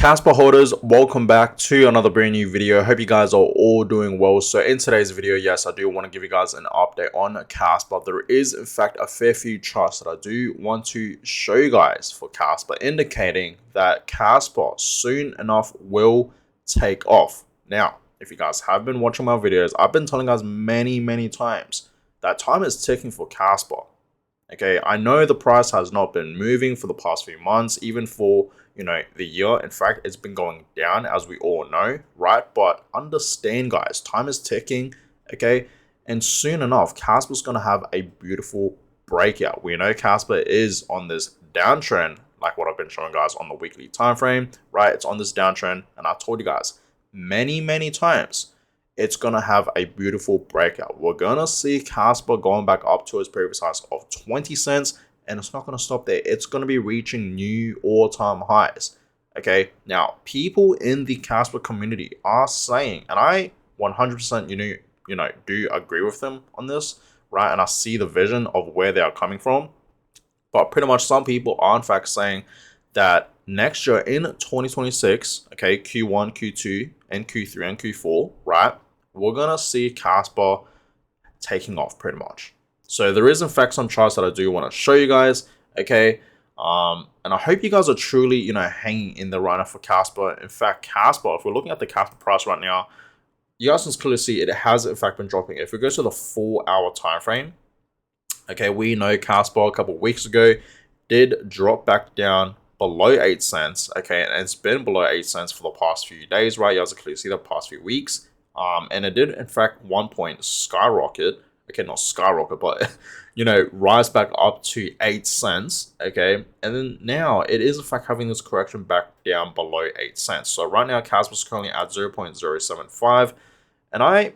Casper holders, welcome back to another brand new video. Hope you guys are all doing well. So in today's video, yes, I do want to give you guys an update on Casper. There is in fact a fair few charts that I do want to show you guys for Casper, indicating that Casper soon enough will take off. Now, if you guys have been watching my videos, I've been telling you guys many times that time is ticking for Casper. Okay, I know the price has not been moving for the past few months, even for the year. In fact, it's been going down, as we all know, right? But understand, guys, time is ticking, okay? And soon enough, Casper's going to have a beautiful breakout. We know Casper is on this downtrend, like what I've been showing guys on the weekly time frame, right? It's on this downtrend, and I told you guys many times, it's going to have a beautiful breakout. We're going to see Casper going back up to its previous highs of 20 cents. And it's not going to stop there. It's going to be reaching new all-time highs. Okay. Now, people in the Casper community are saying, and I 100% do agree with them on this, right? And I see the vision of where they are coming from. But pretty much some people are in fact saying that next year in 2026, okay, Q1, Q2, and Q3 and Q4, right? We're going to see Casper taking off pretty much. So there is in fact some charts that I do want to show you guys, okay? And I hope you guys are truly, hanging in the right now for Casper. In fact, Casper, if we're looking at the Casper price right now, you guys can clearly see it has in fact been dropping. If we go to the 4-hour time frame, okay, we know Casper a couple of weeks ago did drop back down below 8 cents, okay? And it's been below 8 cents for the past few days, right? You guys can clearly see the past few weeks. And it did in fact one point skyrocket. Okay, not skyrocket, but rise back up to 8 cents. Okay, and then now it is in fact having this correction back down below 8 cents. So right now Casper's currently at 0.075, and I'm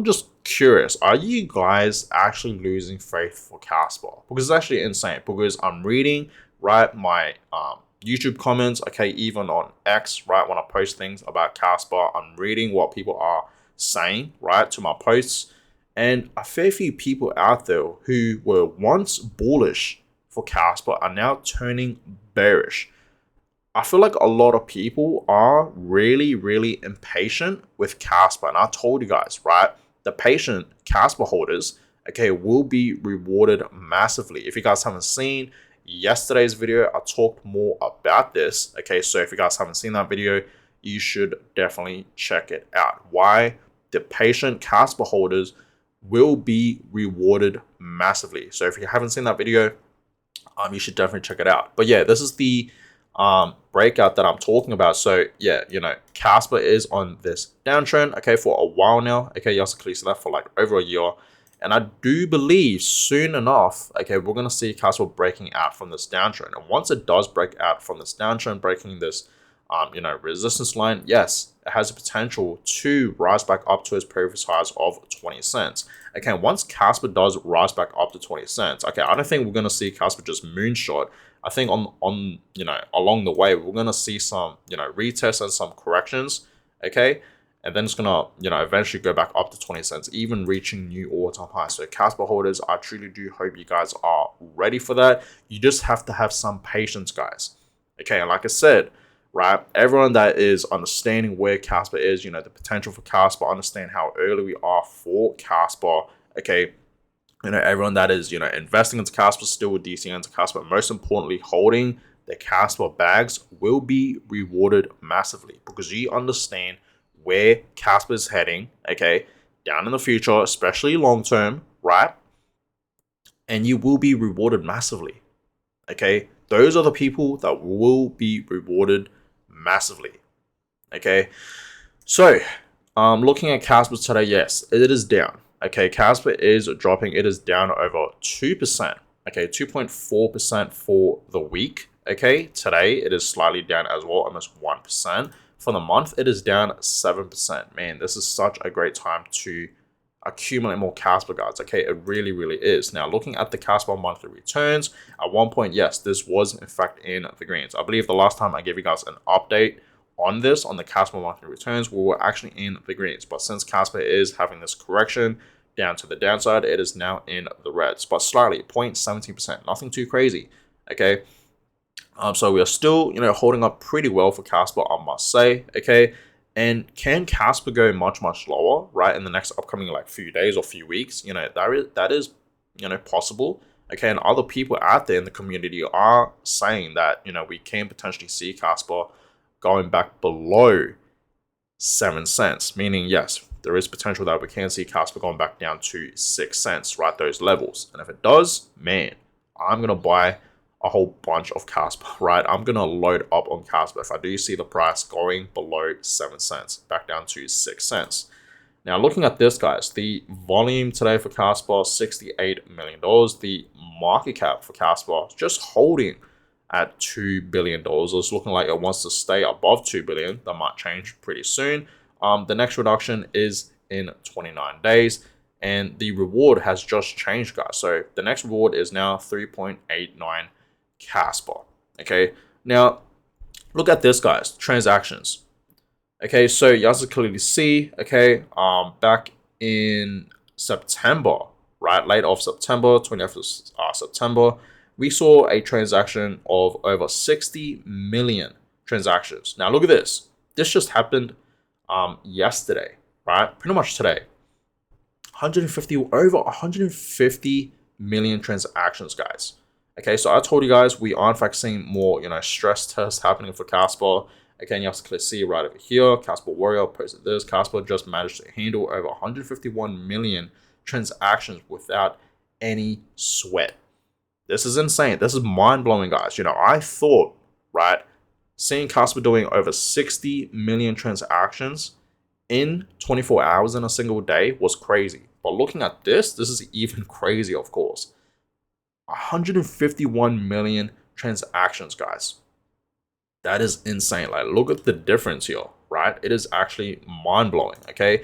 just curious, are you guys actually losing faith for Casper? Because it's actually insane. Because I'm reading my YouTube comments, okay, even on X, right, when I post things about Casper, I'm reading what people are saying, right, to my posts. And a fair few people out there who were once bullish for Casper are now turning bearish. I feel like a lot of people are really impatient with Casper. And I told you guys, right, the patient Casper holders, okay, will be rewarded massively. If you guys haven't seen yesterday's video, I talked more about this. Okay, so if you guys haven't seen that video, you should definitely check it out. Why the patient Casper holders will be rewarded massively. So if you haven't seen that video, you should definitely check it out. But yeah, this is the breakout that I'm talking about. So yeah, Casper is on this downtrend, okay, for a while now. Okay, you also clearly see that for like over a year. And I do believe soon enough, okay, we're going to see Casper breaking out from this downtrend. And once it does break out from this downtrend, breaking this resistance line, yes, it has the potential to rise back up to its previous highs of 20 cents. Okay, once Casper does rise back up to 20 cents, okay, I don't think we're going to see Casper just moonshot. I think on along the way, we're going to see some, retests and some corrections, okay? And then it's going to, eventually go back up to 20 cents, even reaching new all-time highs. So Casper holders, I truly do hope you guys are ready for that. You just have to have some patience, guys. Okay, and like I said, right, everyone that is understanding where Casper is, the potential for Casper, understand how early we are for Casper, okay, everyone that is, investing into Casper, still with DC into Casper, most importantly, holding the Casper bags will be rewarded massively because you understand where Casper is heading, okay, down in the future, especially long term, right, and you will be rewarded massively, okay. Those are the people that will be rewarded massively. Okay, so looking at Casper today, yes, it is down. Okay, Casper is dropping. It is down over 2%. Okay, 2.4% for the week. Okay, today it is slightly down as well, almost 1%. For the month, it is down 7%. Man, this is such a great time to accumulate more Casper, guys. Okay, it really is. Now, looking at the Casper monthly returns, at one point, yes, this was in fact in the greens. I believe the last time I gave you guys an update on this, on the Casper monthly returns, we were actually in the greens. But since Casper is having this correction down to the downside, it is now in the reds, but slightly, 0.17%, nothing too crazy. Okay, So we are still, holding up pretty well for Casper, I must say. Okay. And can Casper go much, much lower, right, in the next upcoming like few days or few weeks? That is possible. Okay, and other people out there in the community are saying that, we can potentially see Casper going back below 7 cents, meaning yes, there is potential that we can see Casper going back down to 6 cents, right? Those levels. And if it does, man, I'm gonna buy a whole bunch of Casper, right? I'm gonna load up on Casper if I do see the price going below 7 cents, back down to 6 cents. Now, looking at this, guys, the volume today for Casper, $68 million. The market cap for Casper just holding at $2 billion. It's looking like it wants to stay above $2 billion. That might change pretty soon. The next reduction is in 29 days. And the reward has just changed, guys. So the next reward is now 3.89 Casper. Okay. Now, look at this, guys. Transactions. Okay, so you guys can clearly see, okay, back in September, right, late of September, 20th of September, we saw a transaction of over 60 million transactions. Now, look at this. This just happened yesterday, right? Pretty much today. Over 150 million transactions, guys. Okay, so I told you guys we are in fact seeing more, stress tests happening for Casper. Again, you have to clearly see right over here. Casper Warrior posted this. Casper just managed to handle over 151 million transactions without any sweat. This is insane. This is mind-blowing, guys. I thought, right, seeing Casper doing over 60 million transactions in 24 hours in a single day was crazy. But looking at this is even crazier, of course. 151 million transactions, guys. That is insane. Like, look at the difference here, right? It is actually mind-blowing, okay?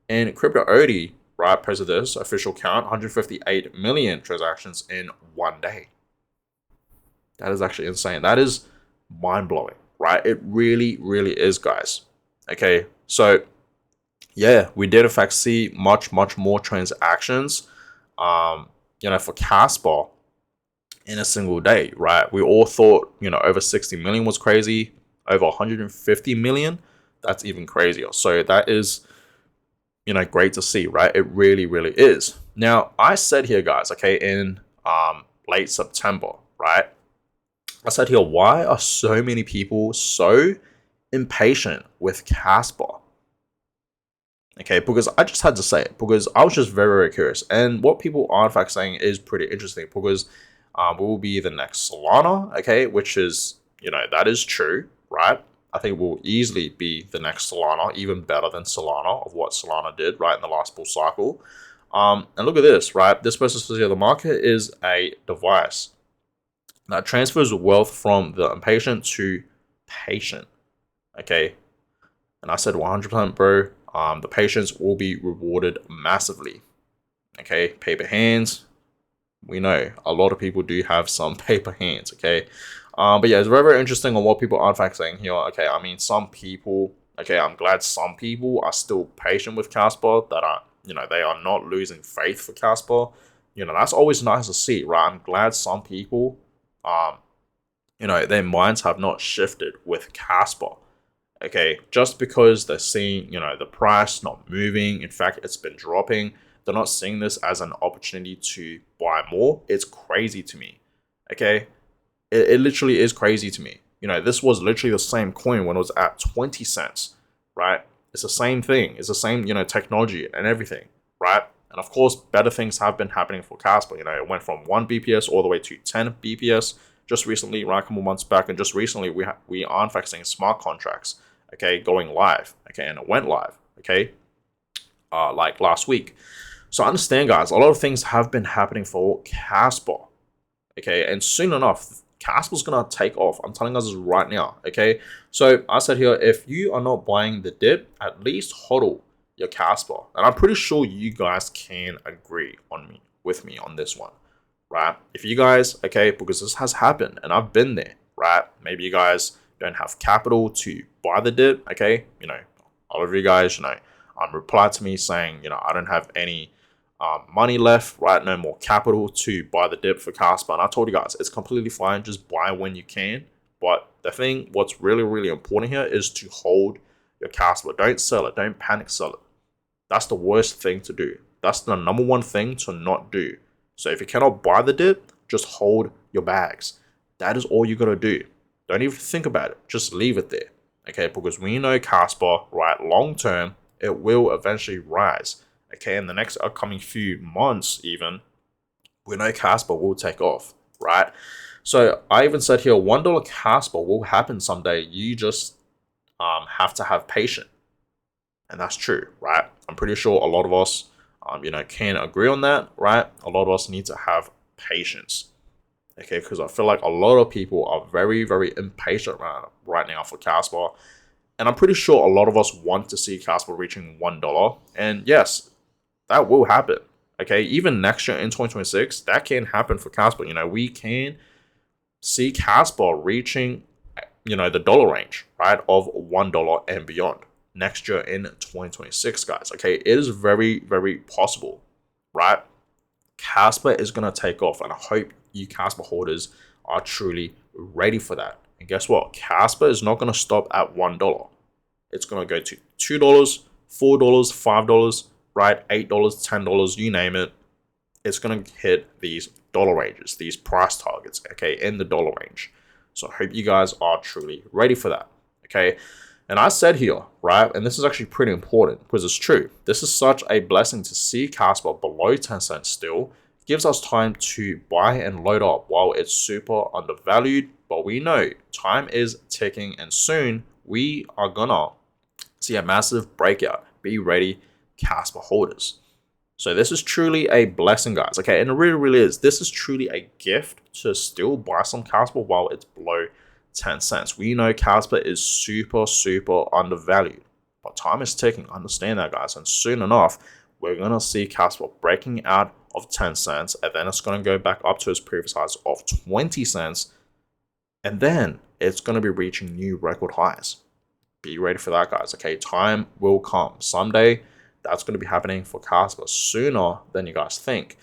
And Crypto Odie, right, posted this official count, 158 million transactions in one day. That is actually insane. That is mind-blowing, right? It really, really is, guys. Okay, so yeah, we did in fact see much, much more transactions, for Casper in a single day, right? We all thought, over 60 million was crazy. Over 150 million, that's even crazier. So that is, great to see, right? It really, really is. Now, I said here, guys, okay, in late September, right? I said here, why are so many people so impatient with Casper? Okay, because I just had to say it, because I was just very, very curious. And what people are in fact saying is pretty interesting, because we will be the next Solana, okay, which is, that is true, right? I think we'll easily be the next Solana, even better than Solana, of what Solana did, right, in the last bull cycle. And look at this, right? This person says here, the market is a device that transfers wealth from the impatient to patient, okay? And I said 100%, bro. The patients will be rewarded massively, okay? Paper hands. We know a lot of people do have some paper hands, okay? But yeah, it's very, very interesting on what people are in fact saying here. Okay, I mean, some people, okay, I'm glad some people are still patient with Casper, that are, they are not losing faith for Casper. That's always nice to see, right? I'm glad some people, their minds have not shifted with Casper. Okay, just because they're seeing, the price not moving, in fact, it's been dropping. They're not seeing this as an opportunity to buy more. It's crazy to me, okay? It literally is crazy to me. This was literally the same coin when it was at 20 cents, right? It's the same thing. It's the same, technology and everything, right? And of course, better things have been happening for Casper. It went from 1 BPS all the way to 10 BPS just recently, right, a couple months back. And just recently, we are in fact seeing smart contracts, okay, going live, okay? And it went live, okay, like last week. So understand, guys, a lot of things have been happening for Casper, okay? And soon enough, Casper's going to take off. I'm telling you guys this right now, okay? So I said here, if you are not buying the dip, at least hodl your Casper. And I'm pretty sure you guys can agree with me on this one, right? If you guys, okay, because this has happened and I've been there, right? Maybe you guys don't have capital to buy the dip, okay? All of you guys, replied to me saying, I don't have any money left, right? No more capital to buy the dip for Casper. And I told you guys, it's completely fine. Just buy when you can, But the thing, what's really, really important here is to hold your Casper. Don't sell it. Don't panic sell it. That's the worst thing to do. That's the number one thing to not do. So if you cannot buy the dip, just hold your bags. That is all you got to do. Don't even think about it. Just leave it there. Okay, because we know Casper, right, long term, it will eventually rise. Okay, in the next upcoming few months even, we know Casper will take off, right? So I even said here, $1 Casper will happen someday. You just have to have patience. And that's true, right? I'm pretty sure a lot of us, can agree on that, right? A lot of us need to have patience, okay? Because I feel like a lot of people are very, very impatient right now for Casper. And I'm pretty sure a lot of us want to see Casper reaching $1. And yes, that will happen, okay? Even next year in 2026, that can happen for Casper. We can see Casper reaching, the dollar range, right, of $1 and beyond next year in 2026, guys. Okay, it is very, very possible, right? Casper is going to take off, and I hope you Casper holders are truly ready for that. And guess what? Casper is not going to stop at $1. It's going to go to $2, $4, $5, right? $8, $10, you name it. It's going to hit these dollar ranges, these price targets, okay, in the dollar range. So I hope you guys are truly ready for that, okay? And I said here, right, and this is actually pretty important because it's true. This is such a blessing to see Casper below 10 cents still. It gives us time to buy and load up while it's super undervalued. But we know time is ticking, and soon we are gonna see a massive breakout. Be ready, Casper holders. So this is truly a blessing, guys. Okay, and it really, really is. This is truly a gift to still buy some Casper while it's below 10 cents. We know Casper is super, super undervalued, but time is ticking. Understand that, guys. And soon enough, we're going to see Casper breaking out of 10 cents, and then it's going to go back up to its previous highs of 20 cents, and then it's going to be reaching new record highs. Be ready for that, guys. Okay, time will come. Someday, that's going to be happening for Casper sooner than you guys think.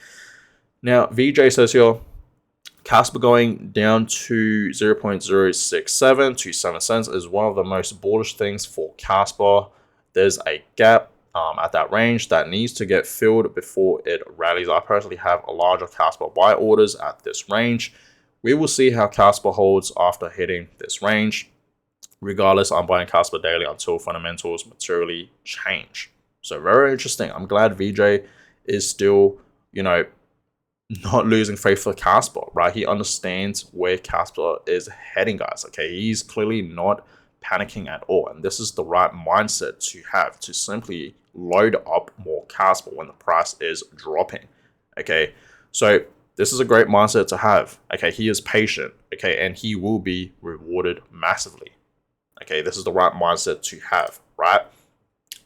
Now, VJ says here, Casper going down to 0.067 to 7 cents is one of the most bullish things for Casper. There's a gap at that range that needs to get filled before it rallies. I personally have a larger Casper buy orders at this range. We will see how Casper holds after hitting this range. Regardless, I'm buying Casper daily until fundamentals materially change. So very interesting. I'm glad VJ is still, not losing faith for Casper, right? He understands where Casper is heading, guys. Okay, he's clearly not panicking at all. And this is the right mindset to have, to simply load up more Casper when the price is dropping. Okay, so this is a great mindset to have. Okay, he is patient. Okay, and he will be rewarded massively. Okay, this is the right mindset to have, right?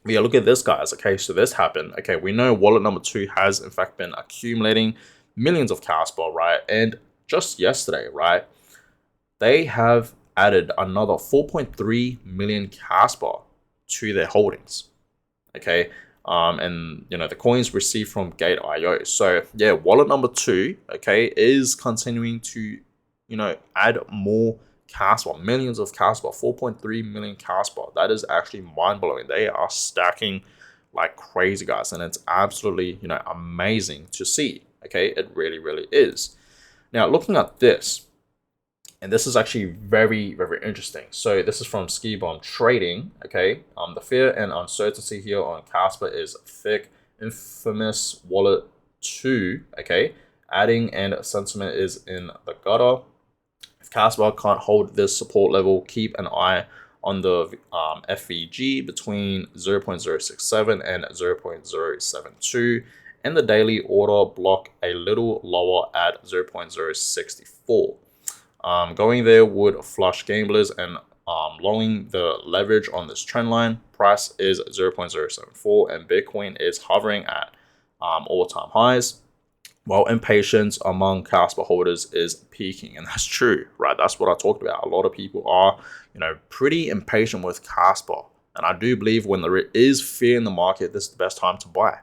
Yeah, look at this, guys. Okay, so this happened. Okay, we know wallet number 2 has in fact been accumulating millions of Casper, right? And just yesterday, right, they have added another 4.3 million Casper to their holdings. Okay, and the coins received from Gate.io. So yeah, wallet number 2, okay, is continuing to add more Casper, millions of Casper, 4.3 million Casper. That is actually mind-blowing. They are stacking like crazy, guys, and it's absolutely amazing to see. Okay, it really, really is. Now, looking at this, and this is actually very, very interesting. So this is from Ski Bomb Trading. Okay, the fear and uncertainty here on Casper is thick. Infamous wallet 2. Okay, adding and sentiment is in the gutter. If Casper can't hold this support level, keep an eye on the FVG between 0.067 and 0.072. And the daily order block a little lower at 0.064. Going there would flush gamblers and lowering the leverage on this trend line. Price is 0.074 and Bitcoin is hovering at all-time highs, while impatience among Casper holders is peaking. And that's true, right? That's what I talked about. A lot of people are pretty impatient with Casper, and I do believe when there is fear in the market, this is the best time to buy.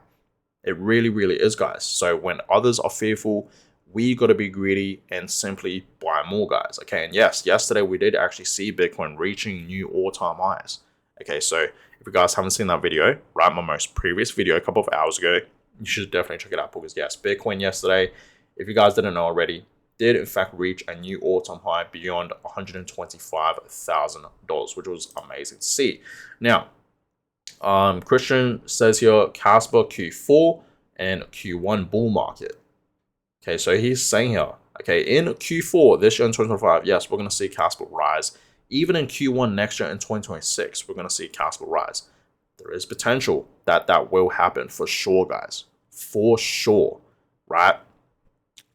It really, really is, guys. So when others are fearful, we got to be greedy and simply buy more, guys. Okay, and yes, yesterday we did actually see Bitcoin reaching new all-time highs. Okay, so if you guys haven't seen that video, right, my most previous video a couple of hours ago, you should definitely check it out, because yes, Bitcoin yesterday, if you guys didn't know already, did in fact reach a new all-time high beyond $125,000, which was amazing to see. Now, Christian says here, Casper Q4 and Q1 bull market. Okay, so he's saying here, okay, in Q4 this year in 2025, yes, we're going to see Casper rise. Even in Q1 next year in 2026, we're going to see Casper rise. There is potential that that will happen for sure, guys. For sure, right?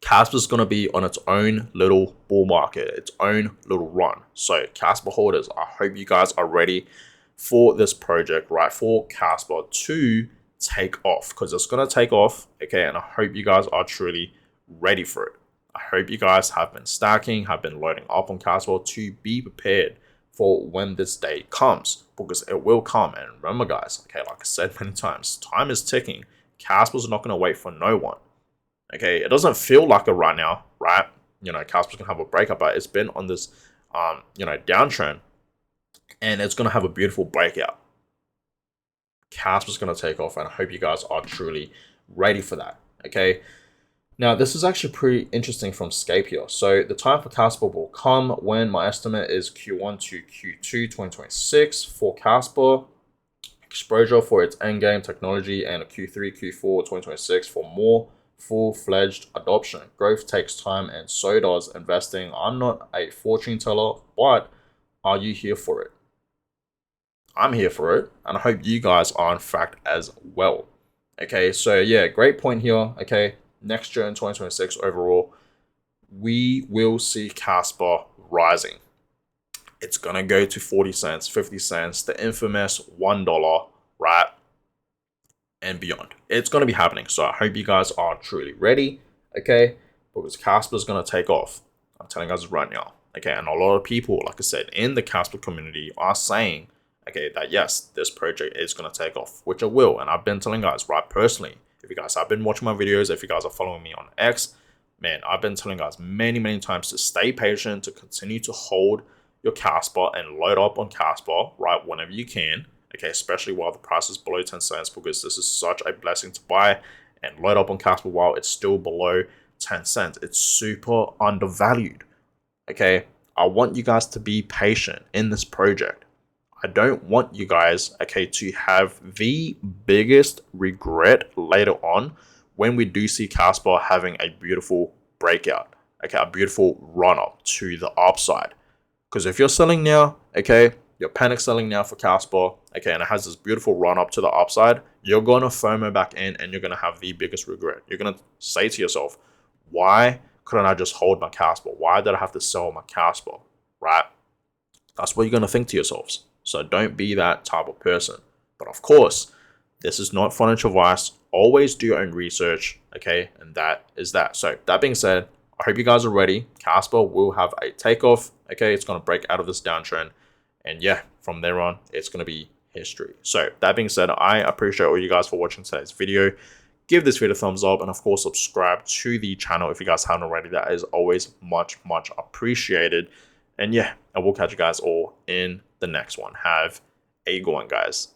Casper's going to be on its own little bull market, its own little run. So Casper holders, I hope you guys are ready for this project, right? For Casper to take off, because it's going to take off, okay? And I hope you guys are truly ready for it. I hope you guys have been stacking, have been loading up on Casper to be prepared for when this day comes, because it will come. And remember, guys, okay, like I said many times, time is ticking. Casper's not going to wait for no one. Okay, it doesn't feel like it right now, right? You know, Casper's going to have a breakup, but it's been on this, downtrend, and it's going to have a beautiful breakout. Casper's going to take off, and I hope you guys are truly ready for that, okay? Now, this is actually pretty interesting from Scape here. So the time for Casper will come when my estimate is Q1 to Q2 2026 for Casper. Exposure for its endgame technology, and Q3, Q4 2026 for more full-fledged adoption. Growth takes time, and so does investing. I'm not a fortune teller, but are you here for it? I'm here for it, and I hope you guys are in fact as well. Okay, so yeah, great point here. Okay, next year in 2026 overall, we will see Casper rising. It's gonna go to 40 cents, 50 cents, the infamous $1, right? And beyond. It's going to be happening. So I hope you guys are truly ready, okay? Because Casper's going to take off. I'm telling you guys right now, okay? And a lot of people, like I said, in the Casper community are saying, okay, that yes, this project is going to take off, which it will. And I've been telling you guys, right, personally, if you guys have been watching my videos, if you guys are following me on X, man, I've been telling you guys many, many times to stay patient, to continue to hold your Casper and load up on Casper, right, whenever you can. Okay, especially while the price is below 10 cents, because this is such a blessing to buy and load up on Casper while it's still below 10 cents. It's super undervalued. Okay, I want you guys to be patient in this project. I don't want you guys, okay, to have the biggest regret later on when we do see Casper having a beautiful breakout, okay, a beautiful run up to the upside. Because if you're selling now, okay, you're panic selling now for Casper, okay, and it has this beautiful run up to the upside, you're going to FOMO back in, and you're going to have the biggest regret. You're going to say to yourself, why couldn't I just hold my Casper? Why did I have to sell my Casper, right? That's what you're going to think to yourselves. So don't be that type of person. But of course, this is not financial advice. Always do your own research, okay, and that is that. So that being said, I hope you guys are ready. Casper will have a takeoff, okay? It's going to break out of this downtrend. And yeah, from there on, it's going to be history. So that being said, I appreciate all you guys for watching today's video. Give this video a thumbs up, and of course, subscribe to the channel if you guys haven't already. That is always much, much appreciated. And yeah, I will catch you guys all in the next one. Have a good one, guys.